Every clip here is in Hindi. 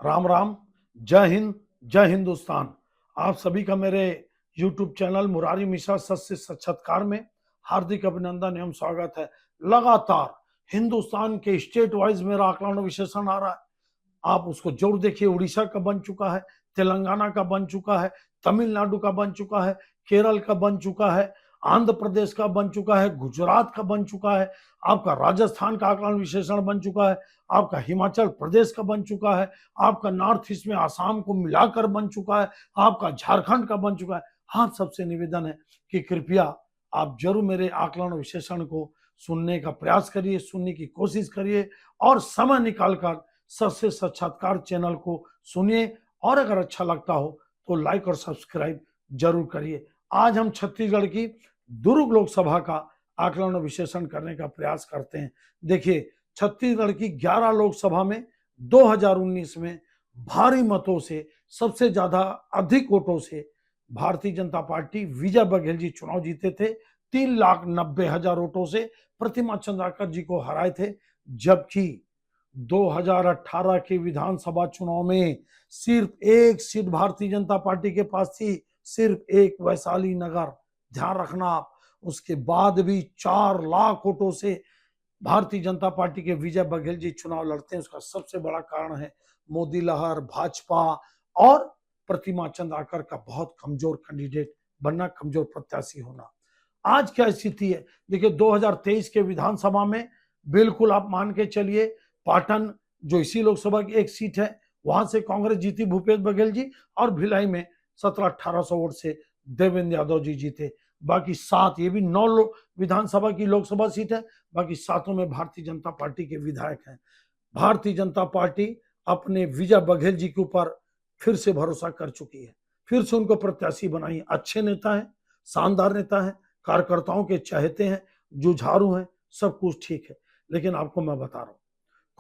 राम राम। जय हिंद, जय हिंदुस्तान। आप सभी का मेरे YouTube चैनल मुरारी मिश्रा सच से साक्षात्कार में हार्दिक अभिनंदन एवं स्वागत है। लगातार हिंदुस्तान के स्टेट वाइज मेरा आकलन विश्लेषण आ रहा है, आप उसको जरूर देखिए। उड़ीसा का बन चुका है, तेलंगाना का बन चुका है, तमिलनाडु का बन चुका है, केरल का बन चुका है, आंध्र प्रदेश का बन चुका है, गुजरात का बन चुका है, आपका राजस्थान का आकलन विश्लेषण बन चुका है, आपका हिमाचल प्रदेश का बन चुका है, आपका नॉर्थ ईस्ट में आसाम को मिलाकर बन चुका है, आपका झारखंड का बन चुका है। हाँ, सबसे निवेदन है कि कृपया आप जरूर मेरे आकलन विश्लेषण को सुनने का प्रयास करिए, सुनने की कोशिश करिए और समय निकालकर सच से साक्षात्कार चैनल को सुनिए। और अगर अच्छा लगता हो तो लाइक और सब्सक्राइब जरूर करिए। आज हम छत्तीसगढ़ की दुर्ग लोकसभा का आकलन और विश्लेषण करने का प्रयास करते हैं। देखिए, छत्तीसगढ़ की 11 लोकसभा में 2019 में भारी मतों से, सबसे ज्यादा अधिक वोटों से भारतीय जनता पार्टी विजय बघेल जी चुनाव जीते थे। 3,90,000 वोटों से प्रतिमा चंद्राकर जी को हराए थे। जबकि 2018 के विधानसभा चुनाव में सिर्फ एक सीट भारतीय जनता पार्टी के पास थी, सिर्फ एक, वैशाली नगर। ध्यान रखना आप, उसके बाद भी 4 लाख वोटों से भारतीय जनता पार्टी के विजय बघेल जी चुनाव लड़ते हैं। उसका सबसे बड़ा कारण है मोदी लहर, भाजपा और प्रतिमा चंद्राकर का बहुत कमजोर कैंडिडेट बनना, कमजोर प्रत्याशी होना। आज क्या स्थिति है देखिए, 2023 के विधानसभा में बिल्कुल आप मान के चलिए, पाटन जो इसी लोकसभा की एक सीट है, वहां से कांग्रेस जीती, भूपेश बघेल जी, और भिलाई में 1700-1800 वोट से देवेंद्र यादव जी जीते। बाकी 7, ये भी 9 विधानसभा की लोकसभा सीट है, बाकी 7 में भारतीय जनता पार्टी के विधायक हैं। भारतीय जनता पार्टी अपने विजय बघेल जी के ऊपर फिर से भरोसा कर चुकी है, फिर से उनको प्रत्याशी बनाई। अच्छे नेता हैं, शानदार नेता हैं, कार्यकर्ताओं के चाहते हैं, जुझारू हैं, सब कुछ ठीक है। लेकिन आपको मैं बता रहा हूं,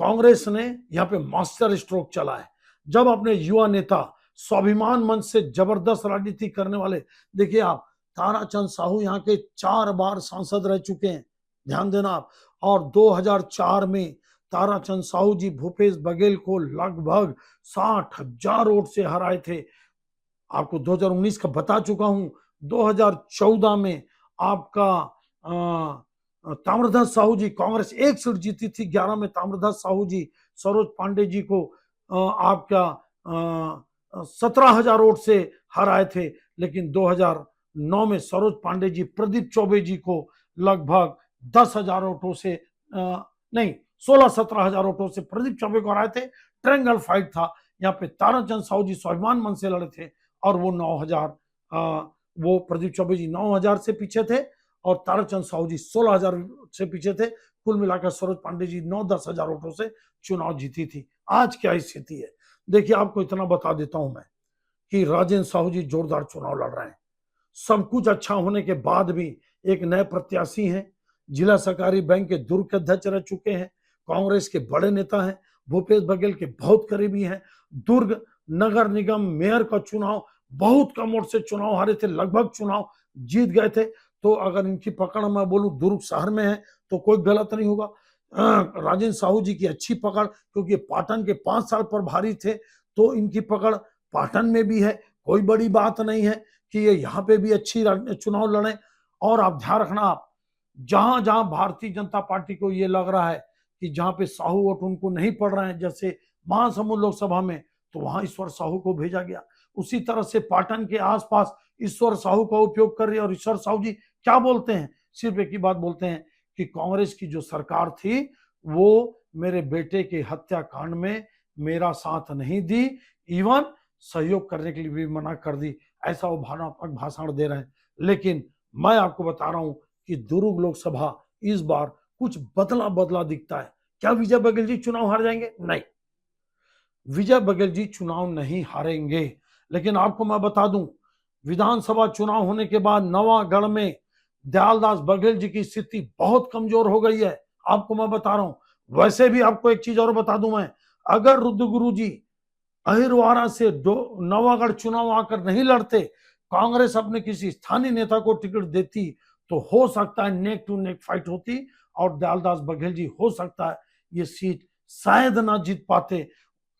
कांग्रेस ने यहाँ पे मास्टर स्ट्रोक चला है। जब अपने युवा नेता, स्वाभिमान मंच से जबरदस्त राजनीति करने वाले, देखिए आप, ताराचंद साहू यहाँ के 4 बार सांसद रह चुके हैं, ध्यान देना आप। और 2004 में ताराचंद साहू जी भूपेश बघेल को लगभग 60,000 वोट से हराए थे। आपको 2019 का बता चुका हूं। 2014 में आपका ताम्रध्वज साहू जी, कांग्रेस एक सीट जीती थी 11 में, ताम्रध्वज साहू जी सरोज पांडे जी को आपका 17,000 वोट से हराए थे। लेकिन 2009 में सरोज पांडे जी प्रदीप चौबे जी को लगभग 10,000 वोटों से नहीं, 16-17,000 वोटों से प्रदीप चौबे को हराए थे। ट्रायंगल फाइट था यहाँ पे। ताराचंद साहू जी स्वाभिमान मन से लड़े थे और वो 9,000, वो प्रदीप चौबे जी 9,000 से पीछे थे और ताराचंद साहू जी 16,000 से पीछे थे। कुल मिलाकर सरोज पांडे जी 9-10,000 वोटों से चुनाव जीती थी। आज क्या स्थिति है देखिए, आपको इतना बता देता हूं मैं कि राजेंद्र साहू जी जोरदार चुनाव लड़ रहे हैं। सब कुछ अच्छा होने के बाद भी एक नए प्रत्याशी हैं, जिला सहकारी बैंक के दुर्ग के अध्यक्ष रह चुके हैं, कांग्रेस के बड़े नेता हैं, भूपेश बघेल के बहुत करीबी हैं। दुर्ग नगर निगम मेयर का चुनाव बहुत कम वोट से चुनाव हारे थे, लगभग चुनाव जीत गए थे। तो अगर इनकी पकड़ मैं बोलूं दुर्ग शहर में है तो कोई गलत नहीं होगा। राजेंद्र साहू जी की अच्छी पकड़, क्योंकि पाटन के 5 साल पर भारी थे, तो इनकी पकड़ पाटन में भी है। कोई बड़ी बात नहीं है कि ये यहाँ पे भी अच्छी चुनाव लड़े। और आप ध्यान रखना, आप जहां जहां भारतीय जनता पार्टी को ये लग रहा है कि जहां पे साहू वोट उनको नहीं पड़ रहे हैं, जैसे महासमुंद लोकसभा में, तो वहां ईश्वर साहू को भेजा गया। उसी तरह से पाटन के आसपास ईश्वर साहू का उपयोग कर रही है। और ईश्वर साहू जी क्या बोलते हैं, सिर्फ एक ही बात बोलते हैं कि कांग्रेस की जो सरकार थी वो मेरे बेटे के हत्याकांड में मेरा साथ नहीं दी, इवन सहयोग करने के लिए भी मना कर दी। ऐसा वो भावनात्मक भाषण दे रहे हैं। लेकिन मैं आपको बता रहा हूं कि दुर्ग लोकसभा इस बार कुछ बदला बदला दिखता है। क्या विजय बघेल जी चुनाव हार जाएंगे? नहीं, विजय बघेल जी चुनाव नहीं हारेंगे। लेकिन आपको मैं बता दूं, विधानसभा चुनाव होने के बाद नवागढ़ में दयालदास बघेल जी की स्थिति बहुत कमजोर हो गई है। आपको मैं बता रहा हूं। वैसे भी आपको एक चीज और बता दूं मैं, अगर रुद्रगुरु जी अहिरवारा से नवागढ़ चुनाव आकर नहीं लड़ते, कांग्रेस अपने किसी स्थानीय नेता को टिकट देती, तो हो सकता है नेक टू नेक फाइट होती और दयालदास बघेल जी हो सकता है ये सीट शायद ना जीत पाते।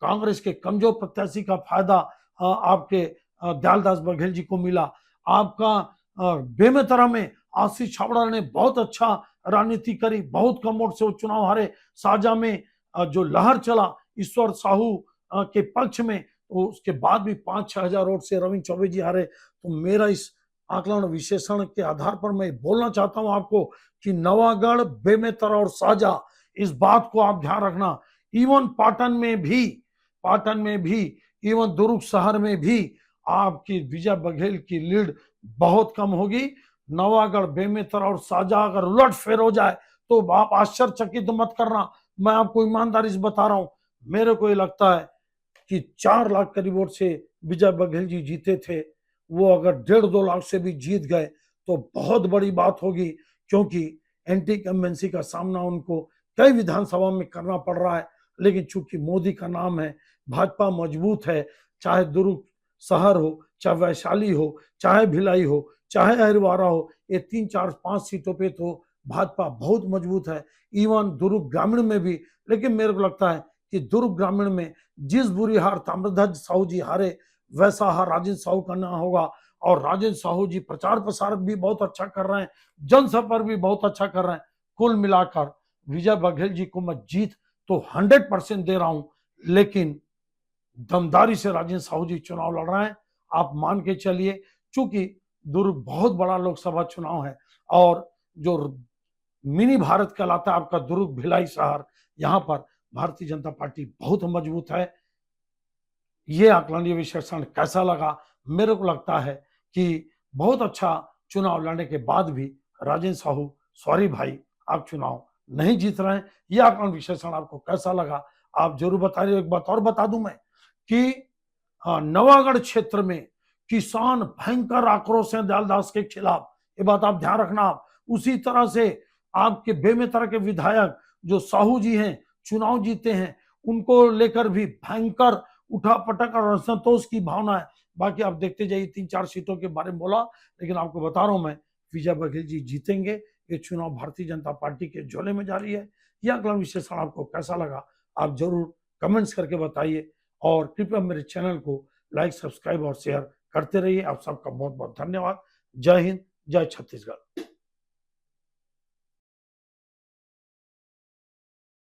कांग्रेस के कमजोर प्रत्याशी का फायदा आपके दयालदास बघेल जी को मिला। आपका बेमेतरा में आशीष छाबड़ा ने बहुत अच्छा राजनीति करी, बहुत कम वोट से वो चुनाव हारे। साजा में जो लहर चला ईश्वर साहू के पक्ष में, तो उसके बाद भी 5-6 हजार वोट से रविंद्र चौबे जी हारे। तो मेरा इस आकलन विशेषण के आधार पर मैं बोलना चाहता हूं आपको कि नवागढ़, बेमेतरा और साजा, इस बात को आप ध्यान रखना। इवन पाटन में भी इवन दुर्ग शहर में भी आपकी विजय बघेल की लीड बहुत कम होगी। नवागढ़, बेमेतरा और साजा अगर उलट फेर हो जाए तो आप आश्चर्यचकित मत करना, मैं आपको ईमानदारी से बता रहा हूं। मेरे को ये लगता है कि 4 लाख करीब वोट से विजय बघेल जी जीते थे, वो अगर 1.5-2 लाख से भी जीत गए तो बहुत बड़ी बात होगी, क्योंकि एंटी इनकम्बेंसी का सामना उनको कई विधानसभा में करना पड़ रहा है। लेकिन चूंकि मोदी का नाम है, भाजपा मजबूत है, चाहे दुर्ग शहर हो, चाहे वैशाली हो, चाहे भिलाई हो, चाहे अहिरवारा हो, ये 3, 4, 5 सीटों पे तो भाजपा बहुत मजबूत है। इवन दुर्ग ग्रामीण में भी। लेकिन मेरे को लगता है कि दुर्ग ग्रामीण में जिस बुरी हार ताम्रध्वज साहू जी हारे, वैसा हार राजेंद्र साहू का ना होगा। और राजेंद्र साहू जी प्रचार प्रसार भी बहुत अच्छा कर रहे हैं, जनसंपर्क भी बहुत अच्छा कर रहे हैं। कुल मिलाकर विजय बघेल जी को मैं जीत तो 100% दे रहा हूं, लेकिन दमदारी से राजेंद्र साहू जी चुनाव लड़ रहे हैं। आप मान के चलिए, चूंकि दुर्ग बहुत बड़ा लोकसभा चुनाव है और जो मिनी भारत कहलाता है आपका दुर्ग भिलाई शहर, यहां पर भारतीय जनता पार्टी बहुत मजबूत है। ये आकलनीय विश्लेषण कैसा लगा? मेरे को लगता है कि बहुत अच्छा चुनाव लड़ने के बाद भी राजेंद्र साहू, सॉरी भाई, आप चुनाव नहीं जीत रहे हैं। यह आकलन विश्लेषण आपको कैसा लगा आप जरूर बताइए। एक बात और बता दूं मैं कि नवागढ़ क्षेत्र में किसान भयंकर आक्रोश है दयालदास के खिलाफ, ये बात आप ध्यान रखना। आप उसी तरह से आपके बेमेतरा के विधायक जो साहू जी हैं, चुनाव जीते हैं, उनको लेकर भी भयंकर उठापटक और असंतोष की भावना है। बाकी आप देखते जाइए, 3-4 सीटों के बारे में बोला, लेकिन आपको बता रहा हूं मैं, विजय बघेल जी जीतेंगे। ये चुनाव भारतीय जनता पार्टी के झोले में जारी है। यह आकलन विश्लेषण आपको कैसा लगा आप जरूर कमेंट्स करके बताइए, और कृपया मेरे चैनल को लाइक, सब्सक्राइब और शेयर करते रहिए। आप सबका बहुत बहुत धन्यवाद। जय हिंद, जय छत्तीसगढ़।